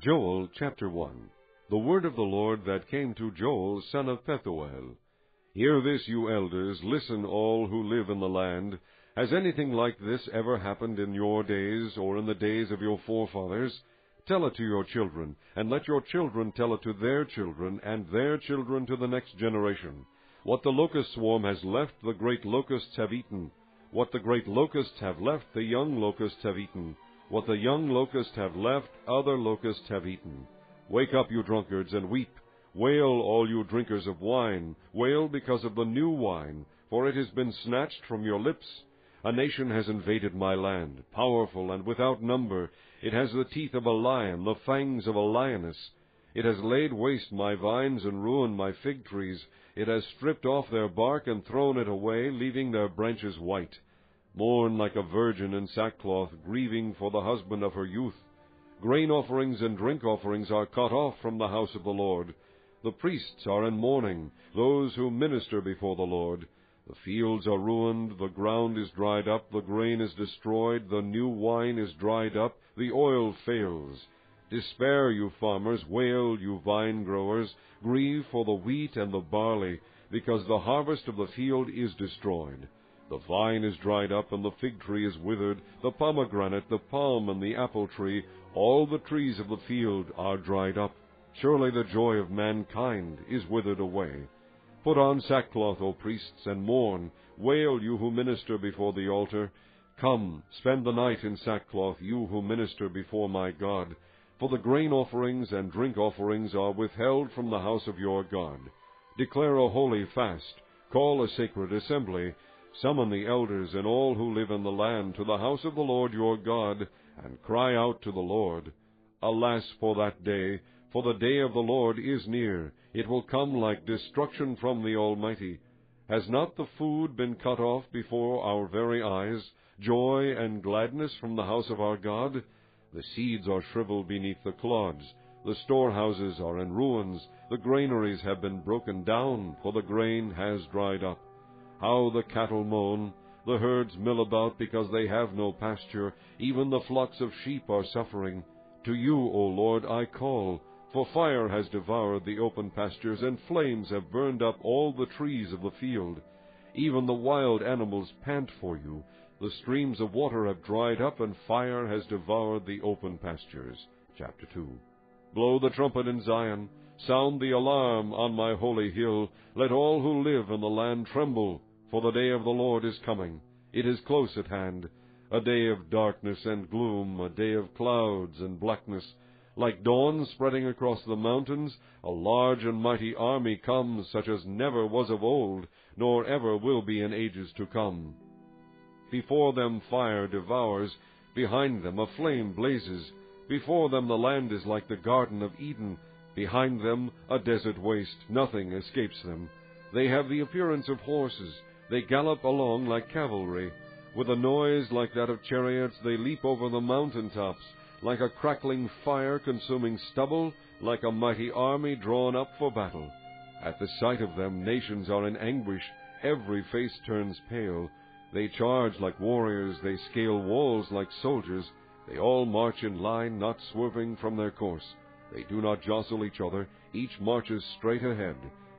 Joel chapter 1. The word of the Lord that came to Joel, son of Pethuel. Hear this, you elders, listen, all who live in the land. Has anything like this ever happened in your days, or in the days of your forefathers? Tell it to your children, and let your children tell it to their children, and their children to the next generation. What the locust swarm has left, the great locusts have eaten. What the great locusts have left, the young locusts have eaten. What the young locusts have left, other locusts have eaten. Wake up, you drunkards, and weep. Wail, all you drinkers of wine. Wail because of the new wine, for it has been snatched from your lips. A nation has invaded my land, powerful and without number. It has the teeth of a lion, the fangs of a lioness. It has laid waste my vines and ruined my fig trees. It has stripped off their bark and thrown it away, leaving their branches white. Mourn like a virgin in sackcloth, grieving for the husband of her youth. Grain offerings and drink offerings are cut off from the house of the Lord. The priests are in mourning, those who minister before the Lord. The fields are ruined, the ground is dried up, the grain is destroyed, the new wine is dried up, the oil fails. Despair, you farmers, wail, you vine growers, grieve for the wheat and the barley, because the harvest of the field is destroyed. The vine is dried up, and the fig tree is withered, the pomegranate, the palm, and the apple tree, all the trees of the field are dried up. Surely the joy of mankind is withered away. Put on sackcloth, O priests, and mourn. Wail, you who minister before the altar. Come, spend the night in sackcloth, you who minister before my God. For the grain offerings and drink offerings are withheld from the house of your God. Declare a holy fast. Call a sacred assembly. Summon the elders and all who live in the land to the house of the Lord your God, and cry out to the Lord. Alas for that day, for the day of the Lord is near. It will come like destruction from the Almighty. Has not the food been cut off before our very eyes, joy and gladness from the house of our God? The seeds are shriveled beneath the clods. The storehouses are in ruins. The granaries have been broken down, for the grain has dried up. How the cattle moan! The herds mill about because they have no pasture. Even the flocks of sheep are suffering. To you, O Lord, I call, for fire has devoured the open pastures, and flames have burned up all the trees of the field. Even the wild animals pant for you. The streams of water have dried up, and fire has devoured the open pastures. Chapter 2. Blow the trumpet in Zion. Sound the alarm on my holy hill. Let all who live in the land tremble, for the day of the Lord is coming. It is close at hand, a day of darkness and gloom, a day of clouds and blackness. Like dawn spreading across the mountains, a large and mighty army comes, such as never was of old, nor ever will be in ages to come. Before them fire devours, behind them a flame blazes. Before them the land is like the Garden of Eden, behind them a desert waste, nothing escapes them. They have the appearance of horses, they gallop along like cavalry. With a noise like that of chariots they leap over the mountain tops, like a crackling fire consuming stubble, like a mighty army drawn up for battle. At the sight of them nations are in anguish, every face turns pale. They charge like warriors, they scale walls like soldiers. They all march in line, not swerving from their course. They do not jostle each other, each marches straight ahead.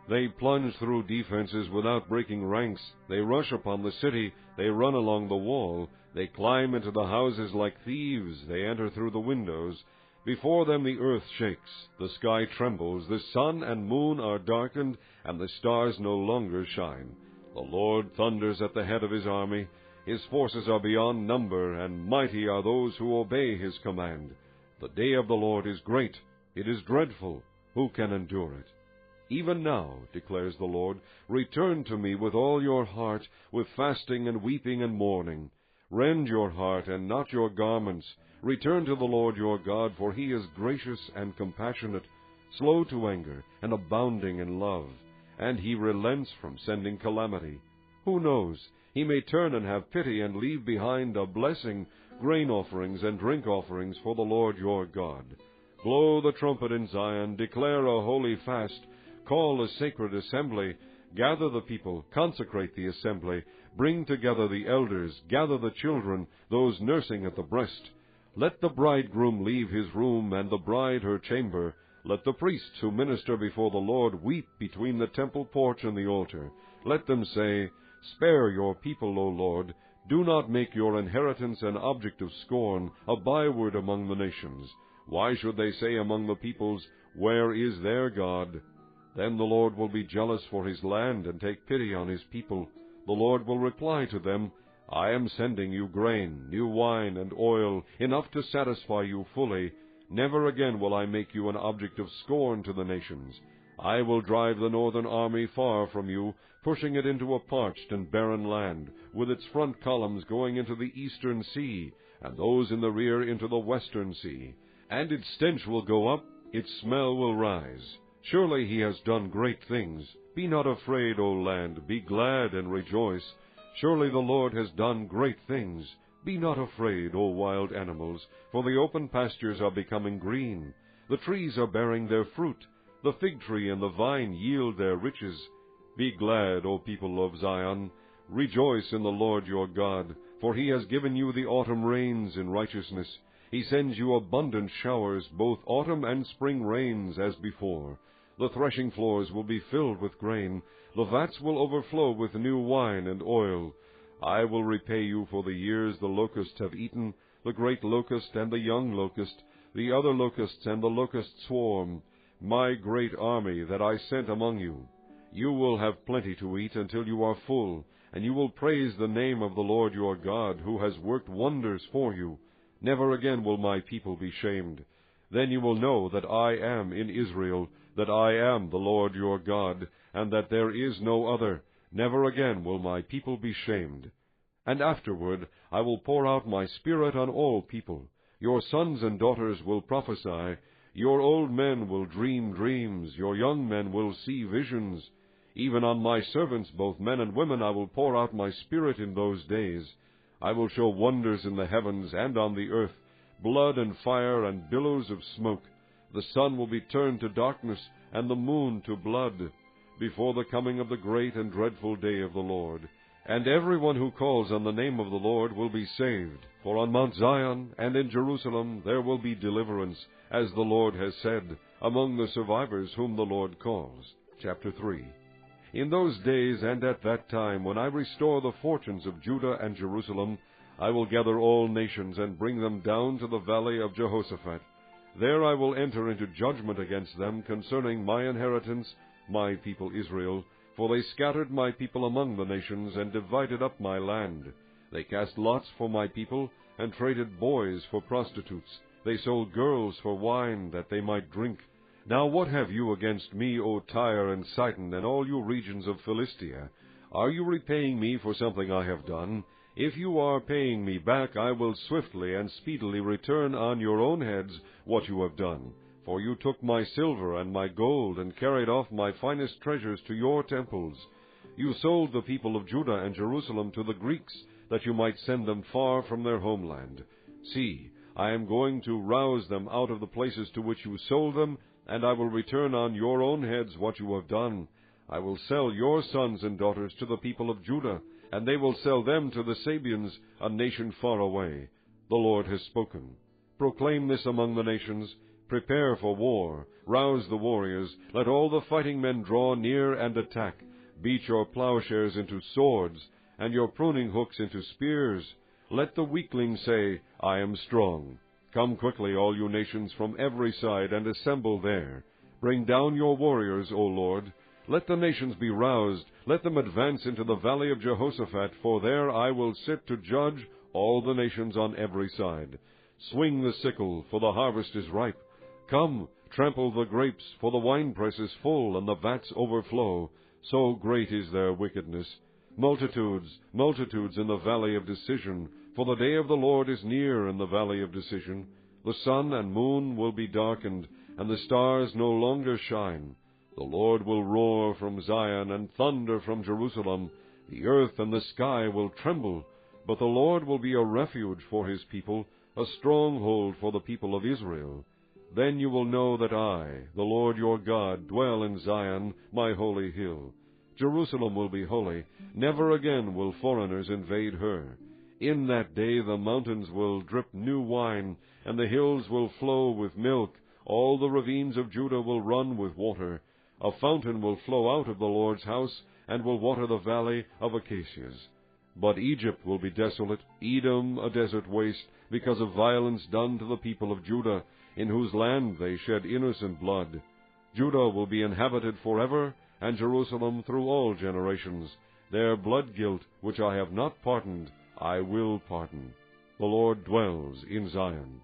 They plunge through defenses without breaking ranks. They rush upon the city, they run along the wall. They climb into the houses like thieves, they enter through the windows. Before them the earth shakes, the sky trembles, the sun and moon are darkened, and the stars no longer shine. The Lord thunders at the head of his army. His forces are beyond number, and mighty are those who obey his command. The day of the Lord is great, it is dreadful. Who can endure it? Even now, declares the Lord, return to me with all your heart, with fasting and weeping and mourning. Rend your heart and not your garments. Return to the Lord your God, for he is gracious and compassionate, slow to anger and abounding in love, and he relents from sending calamity. Who knows? He may turn and have pity and leave behind a blessing, grain offerings and drink offerings for the Lord your God. Blow the trumpet in Zion, declare a holy fast, call a sacred assembly, gather the people, consecrate the assembly, bring together the elders, gather the children, those nursing at the breast. Let the bridegroom leave his room, and the bride her chamber. Let the priests who minister before the Lord weep between the temple porch and the altar. Let them say, Spare your people, O Lord. Do not make your inheritance an object of scorn, a byword among the nations. Why should they say among the peoples, Where is their God? Then the Lord will be jealous for his land, and take pity on his people. The Lord will reply to them, I am sending you grain, new wine, and oil, enough to satisfy you fully. Never again will I make you an object of scorn to the nations. I will drive the northern army far from you, pushing it into a parched and barren land, with its front columns going into the eastern sea, and those in the rear into the western sea. And its stench will go up, its smell will rise. Surely he has done great things. Be not afraid, O land, be glad and rejoice. Surely the Lord has done great things. Be not afraid, O wild animals, for the open pastures are becoming green. The trees are bearing their fruit. The fig tree and the vine yield their riches. Be glad, O people of Zion. Rejoice in the Lord your God, for he has given you the autumn rains in righteousness. He sends you abundant showers, both autumn and spring rains as before. The threshing floors will be filled with grain. The vats will overflow with new wine and oil. I will repay you for the years the locusts have eaten, the great locust and the young locust, the other locusts and the locust swarm, my great army that I sent among you. You will have plenty to eat until you are full, and you will praise the name of the Lord your God, who has worked wonders for you. Never again will my people be shamed. Then you will know that I am in Israel, that I am the Lord your God, and that there is no other. Never again will my people be shamed. And afterward I will pour out my Spirit on all people. Your sons and daughters will prophesy. Your old men will dream dreams. Your young men will see visions. Even on my servants, both men and women, I will pour out my Spirit in those days. I will show wonders in the heavens and on the earth, blood and fire and billows of smoke. The sun will be turned to darkness, and the moon to blood, before the coming of the great and dreadful day of the Lord. And everyone who calls on the name of the Lord will be saved. For on Mount Zion and in Jerusalem there will be deliverance, as the Lord has said, among the survivors whom the Lord calls. Chapter 3. In those days and at that time, when I restore the fortunes of Judah and Jerusalem, I will gather all nations and bring them down to the valley of Jehoshaphat. There I will enter into judgment against them concerning my inheritance, my people Israel, for they scattered my people among the nations and divided up my land. They cast lots for my people and traded boys for prostitutes. They sold girls for wine that they might drink. Now what have you against me, O Tyre and Sidon, and all you regions of Philistia? Are you repaying me for something I have done? If you are paying me back, I will swiftly and speedily return on your own heads what you have done. For you took my silver and my gold, and carried off my finest treasures to your temples. You sold the people of Judah and Jerusalem to the Greeks, that you might send them far from their homeland. See, I am going to rouse them out of the places to which you sold them, and I will return on your own heads what you have done. I will sell your sons and daughters to the people of Judah, and they will sell them to the Sabeans, a nation far away. The Lord has spoken. Proclaim this among the nations. Prepare for war. Rouse the warriors. Let all the fighting men draw near and attack. Beat your plowshares into swords, and your pruning hooks into spears. Let the weakling say, I am strong. Come quickly, all you nations, from every side, and assemble there. Bring down your warriors, O Lord. Let the nations be roused. Let them advance into the valley of Jehoshaphat, for there I will sit to judge all the nations on every side. Swing the sickle, for the harvest is ripe. Come, trample the grapes, for the winepress is full, and the vats overflow. So great is their wickedness. Multitudes, multitudes in the valley of decision, for the day of the Lord is near in the valley of decision. The sun and moon will be darkened, and the stars no longer shine. The Lord will roar from Zion, and thunder from Jerusalem. The earth and the sky will tremble, but the Lord will be a refuge for his people, a stronghold for the people of Israel. Then you will know that I, the Lord your God, dwell in Zion, my holy hill. Jerusalem will be holy. Never again will foreigners invade her. In that day the mountains will drip new wine, and the hills will flow with milk. All the ravines of Judah will run with water. A fountain will flow out of the Lord's house, and will water the valley of acacias. But Egypt will be desolate, Edom a desert waste, because of violence done to the people of Judah, in whose land they shed innocent blood. Judah will be inhabited forever, and Jerusalem through all generations. Their blood guilt, which I have not pardoned, I will pardon. The Lord dwells in Zion.